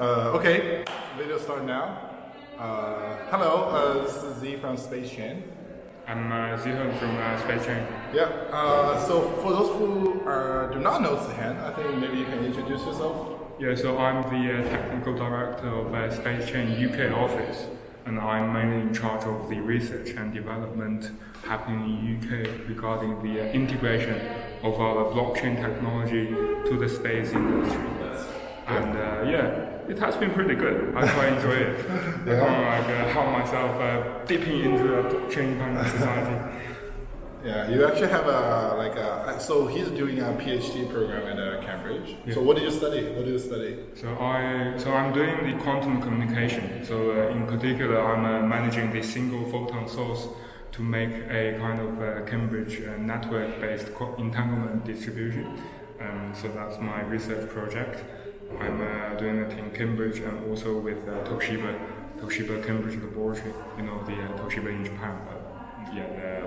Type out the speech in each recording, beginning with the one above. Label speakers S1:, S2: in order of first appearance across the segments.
S1: Okay, video start now. Hello, this is Z from SpaceChain.
S2: I'm Ziheng from SpaceChain.
S1: Yeah, so for those who do not know Ziheng, I think maybe you can introduce yourself.
S2: Yeah, so I'm the technical director of SpaceChain UK office, and I'm mainly in charge of the research and development happening in UK regarding the integration of our blockchain technology to the space industry. And it has been pretty good. I quite enjoy it. I help myself dipping into a blockchain kind of society.
S1: Yeah, you actually have so he's doing a PhD program at Cambridge.
S2: Yeah.
S1: So what did you study?
S2: So I'm doing the quantum communication. So in particular, I'm managing the single photon source to make a kind of Cambridge network-based entanglement distribution. So that's my research project. I'm doing it in Cambridge and also with Toshiba Cambridge laboratory. You know, the Toshiba in Japan, the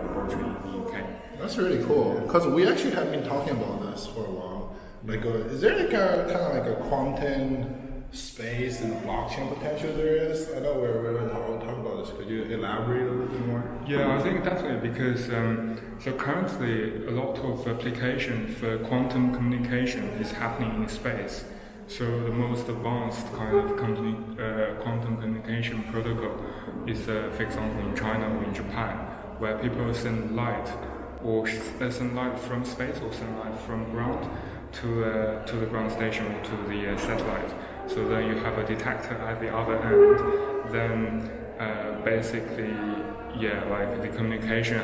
S2: laboratory in the UK.
S1: That's really cool, because we actually have been talking about this for a while. Is there a quantum space and blockchain potential there is? I know we're talking about this. Could you elaborate a little bit more?
S2: Yeah, I think definitely, because so currently a lot of application for quantum communication is happening in space. So the most advanced kind of quantum communication protocol is, for example, in China or in Japan, where people send light from space or send light from ground to the ground station or to the satellite. So then you have a detector at the other end. Then the communication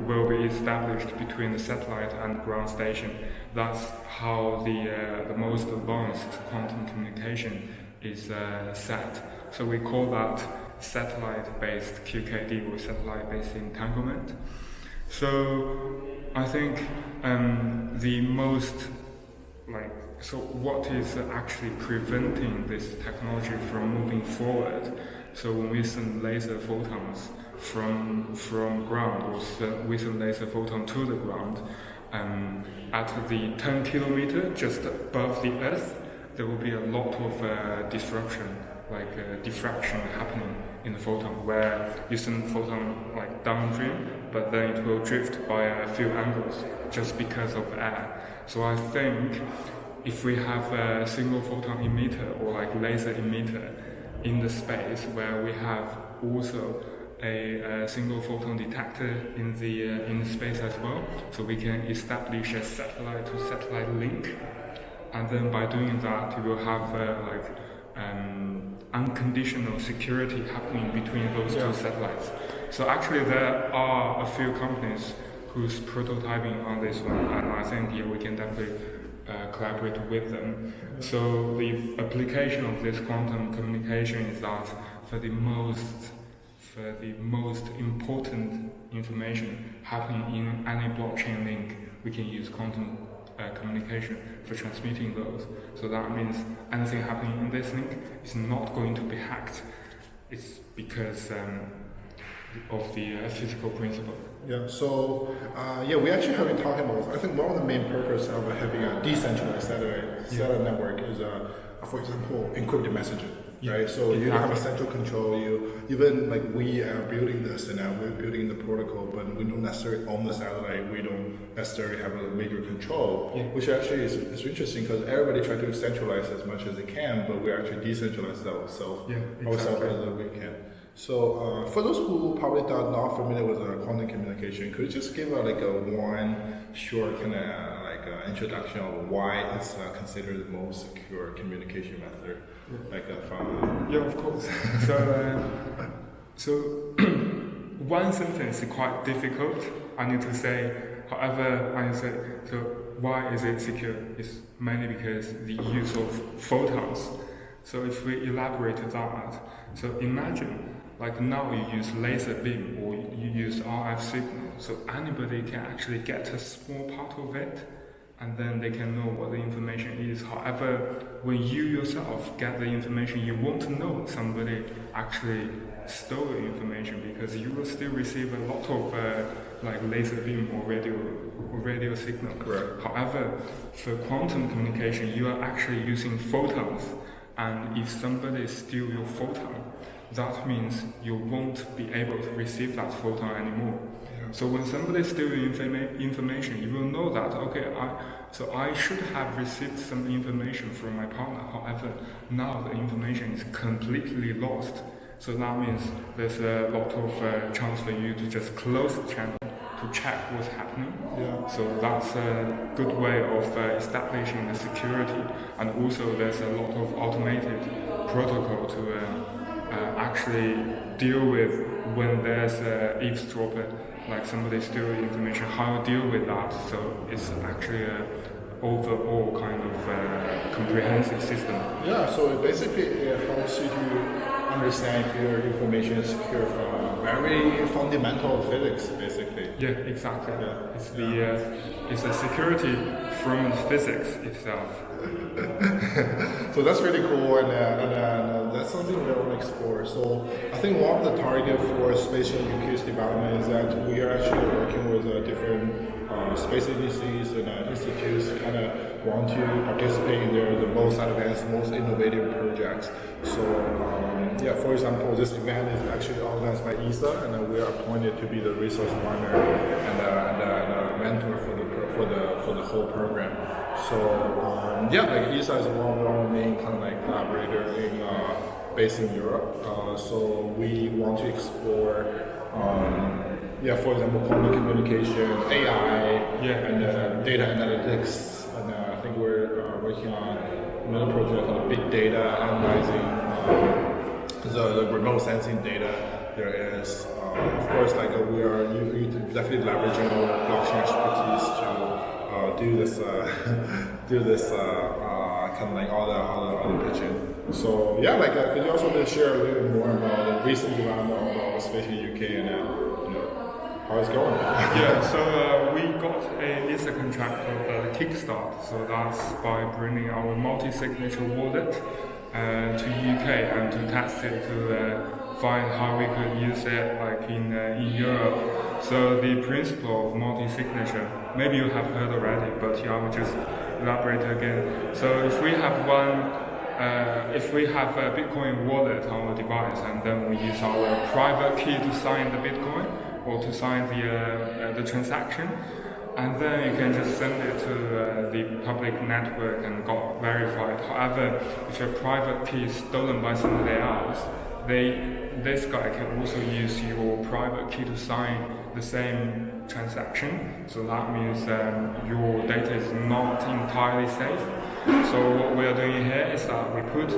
S2: will be established between the satellite and ground station. That's how the most advanced quantum communication is set. So we call that satellite-based QKD or satellite-based entanglement. So I think what is actually preventing this technology from moving forward? So when we send laser photons from ground, or we send laser photon to the ground, at the 10 kilometer just above the Earth, there will be a lot of disruption, diffraction happening in the photon, where you send photon downstream, but then it will drift by a few angles just because of air. So I think if we have a single photon emitter or laser emitter in the space, where we have also a single photon detector in the space as well, so we can establish a satellite to satellite link, and then by doing that you will have unconditional security happening between those two satellites. So actually there are a few companies who's prototyping on this one, and I think we can definitely collaborate with them. So the application of this quantum communication is that for the most important information happening in any blockchain link, we can use quantum communication for transmitting those. So that means anything happening in this link is not going to be hacked. It's because of the physical principle.
S1: Yeah, so we actually have been talking about this. I think one of the main purposes of having a decentralized satellite network is, for example, encrypted messaging. Right, so you don't have a central control. We are building this, and we're building the protocol, but we don't necessarily own the satellite. We don't necessarily have a major control, which actually is interesting, because everybody tries to centralize as much as they can, but we actually decentralize ourselves as we can. So for those who probably are not familiar with quantum communication, could you just give one short introduction of why it's considered the most secure communication method?
S2: Yeah, of course. So one sentence is quite difficult. I need to say. However, so why is it secure? It's mainly because the use of photons. So if we elaborate that, so imagine now you use laser beam or you use RF signal, so anybody can actually get a small part of it, and then they can know what the information is. However, when you yourself get the information, you won't know somebody actually stole the information, because you will still receive a lot of laser beam or radio signal.
S1: Correct.
S2: However, for quantum communication, you are actually using photons, And if somebody steals your photon, that means you won't be able to receive that photon anymore. So when somebody steals your information, you will know that, okay, I should have received some information from my partner. However, now the information is completely lost. So that means there's a lot of chance for you to just close the channel to check what's happening. So that's a good way of establishing the security. And also there's a lot of automated protocol to actually deal with when there's eavesdropper, like somebody steals information, how to deal with that. So it's actually a overall kind of comprehensive system.
S1: So basically it helps you to understand if your information is secure from very fundamental physics, basically.
S2: Exactly. It's the security from physics itself.
S1: So that's really cool, and that's something we want to explore. So I think one of the targets for SpaceChain UK's development is that we are actually working with different space agencies and institutes kind of want to participate in the most advanced, most innovative projects. So for example, this event is actually organized by ESA, and we are appointed to be the resource partner and mentor for the whole program. So like ESA is one of our main kind of like collaborator based in Europe. So we want to explore for example, quantum communication, AI, and data analytics. And I think we're working on another project on big data, analyzing the remote sensing data there is. Of course, like we are definitely leveraging our blockchain expertise to do this kind of like all the pitching. So could you also share a little bit more about the recent development of SpaceChain UK and how it's going?
S2: So we got a ESA contract of Kickstart. So that's by bringing our multi-signature wallet to UK and to test it to find how we could use it like in Europe. So the principle of multi-signature, maybe you have heard already, but I will just elaborate again. So if we have a Bitcoin wallet on the device, and then we use our private key to sign the Bitcoin or to sign the transaction, and then you can just send it to the public network and got verified. However, if your private key is stolen by somebody else, this guy can also use your private key to sign the same transaction. So that means your data is not entirely safe. So what we are doing here is that we put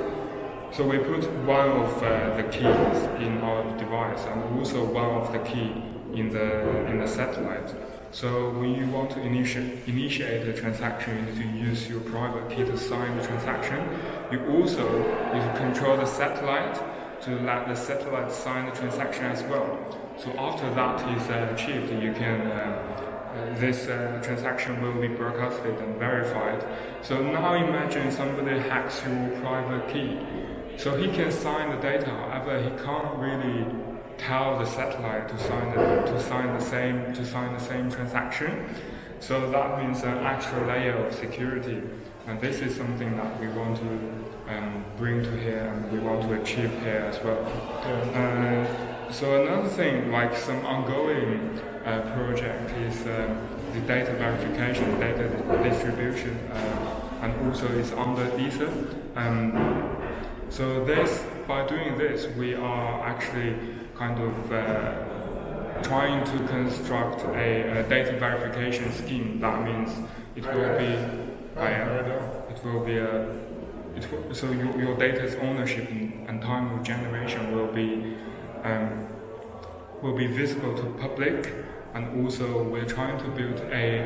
S2: one of the keys in our device and also one of the key in the satellite. So when you want to initiate the transaction, you need to use your private key to sign the transaction. You also need to control the satellite to let the satellite sign the transaction as well. So after that is achieved, you can this transaction will be broadcasted and verified. So now imagine somebody hacks your private key. So he can sign the data, however he can't really tell the satellite to sign the same transaction. So that means an extra layer of security, and this is something that we want to bring to here and we want to achieve here as well. So another thing, like some ongoing project is the data verification, data distribution, and also it's under ESA. So by doing this, we are actually kind of trying to construct a data verification scheme. That means so your data's ownership and time of generation will be visible to public, and also we're trying to build a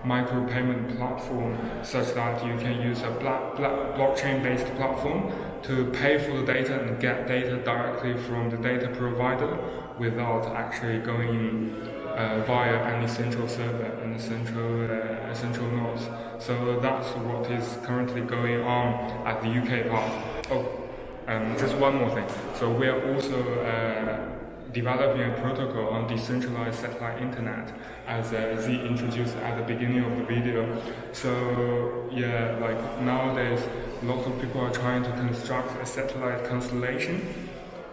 S2: micropayment platform such that you can use a blockchain-based platform to pay for the data and get data directly from the data provider without actually going via any central server and central nodes. So that's what is currently going on at the UK part. Just one more thing. So we are also developing a protocol on decentralized satellite internet, as Z introduced at the beginning of the video. So yeah, like nowadays, lots of people are trying to construct a satellite constellation.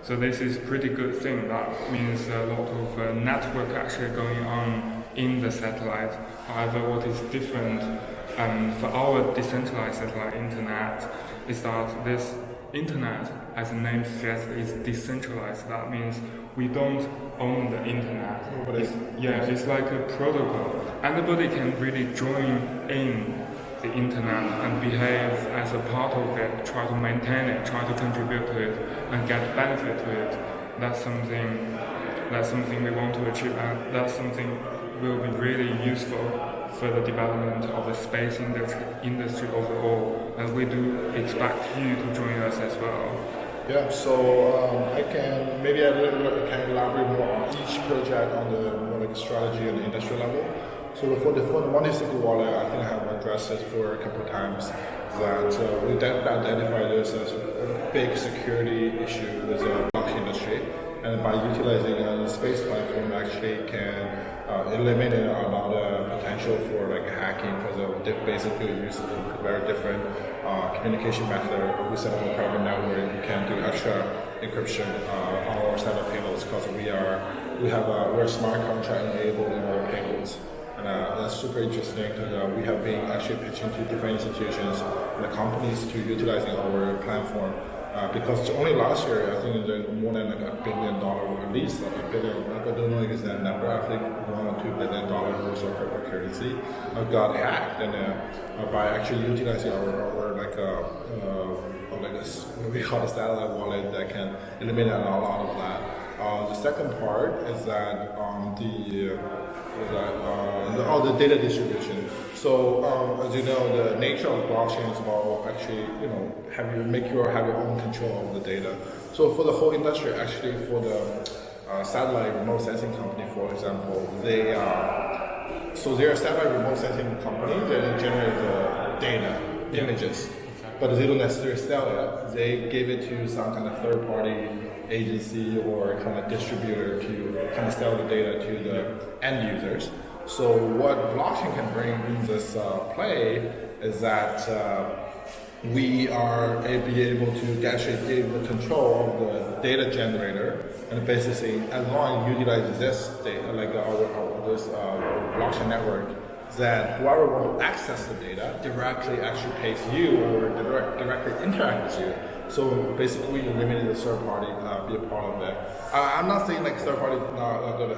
S2: So this is a pretty good thing. That means a lot of network actually going on in the satellite. However, what is different for our decentralized satellite internet is that this internet, as the name suggests, is decentralized. That means we don't own the internet. It's like a protocol. Anybody can really join in the internet and behave as a part of it, try to maintain it, try to contribute to it, and get benefit to it. That's something we want to achieve, and that's something will be really useful for the development of the space industry overall. And we do expect you to join us as well.
S1: Yeah, so I can maybe elaborate more on each project on the more like strategy and the industry level. So for the multi-sig wallet, I think I have addressed it for a couple of times, that we definitely identify this as a big security issue with the blockchain industry, and by utilizing a space platform actually can eliminate a lot of potential for like hacking, because they basically use a very different communication method. We set up a private network, we can do extra encryption on our set of payloads, because we're smart contract enabled in our payloads. And that's super interesting, because we have been actually pitching to different institutions and the companies to utilizing our platform. Because only last year, I think there's more than like $1 billion, at least like $1 billion, I don't know the exact number, I think $1 or $2 billion worth of cryptocurrency got hacked, and by actually utilizing our what we call a satellite wallet that can eliminate a lot of that. The second part is that the data distribution. So as you know, the nature of blockchain is about actually have your own control of the data. So for the whole industry, actually for the satellite remote sensing company, for example, they're a satellite remote sensing company that generate the data images, but they don't necessarily sell it. They give it to some kind of third-party agency or kind of distributor to kind of sell the data to the end users. So what blockchain can bring in this play is that we are be able to actually give the control of the data generator, and basically as long as you utilize this data, like this blockchain network, that whoever wants to access the data directly actually pays you or directly interact with you. So basically, you limited the third party be a part of it. I'm not saying like third party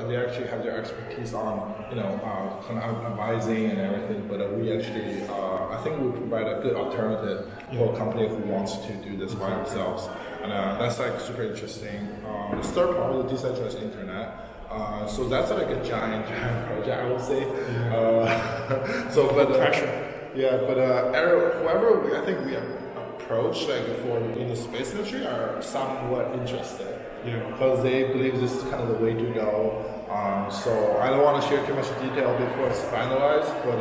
S1: they actually have their expertise on kind of advising and everything, but we actually I think we provide a good alternative for a company who wants to do this by themselves, and that's like super interesting. The third part of the decentralized internet. So that's like a giant project, I would say. Whoever I think we approach like in the space industry are somewhat interested, because they believe this is kind of the way to go. So I don't want to share too much detail before it's finalized, but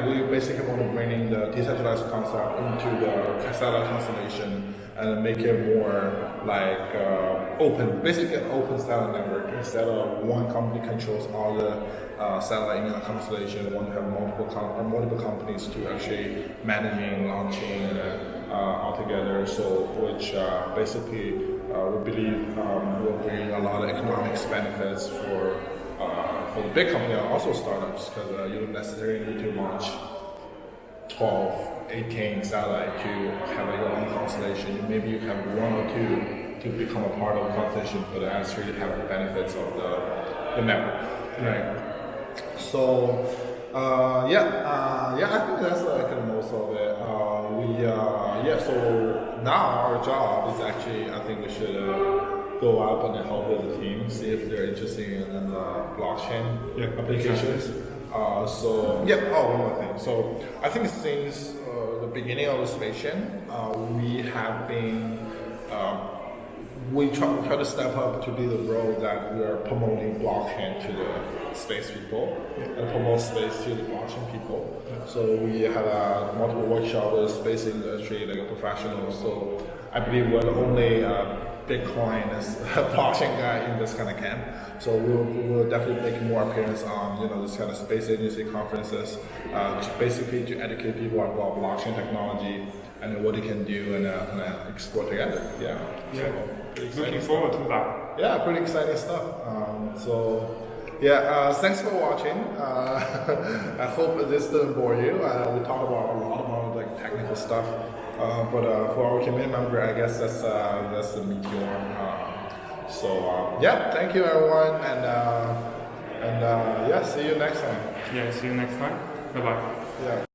S1: we basically want to bring in the decentralized concept into the satellite constellation and make it more like open, basically an open satellite network. Instead of one company controls all the satellite in a constellation, one have multiple companies to actually managing, launching all together. So which basically we believe will bring a lot of economics benefits for the big company and also startups, because you don't necessarily need to launch 12, 18 satellite to have your own constellation. Maybe you have one or two to become a part of the constellation, but actually have the benefits of the network, right? So I think that's like most of it. So now our job is actually, I think we should go up and help with the team, see if they're interested in blockchain applications.
S2: Exactly.
S1: One more thing. So I think since the beginning of the SpaceChain, we have been we try to step up to be the role that we are promoting blockchain to the space people and promote space to the blockchain people. So we had multiple workshops with space industry, like professionals. So I believe we're the only Bitcoin as blockchain guy in this kind of camp. So we'll definitely make more appearance on this kind of space agency conferences, basically to educate people about blockchain technology and what it can do and explore together. Yeah.
S2: Looking forward to that.
S1: Yeah, pretty exciting stuff. Thanks for watching. I hope this didn't bore you. We talked about a lot about like technical stuff, but for our community member, I guess that's the meteor. Thank you everyone, and see you next time.
S2: Yeah, see you next time. Bye bye.
S1: Yeah.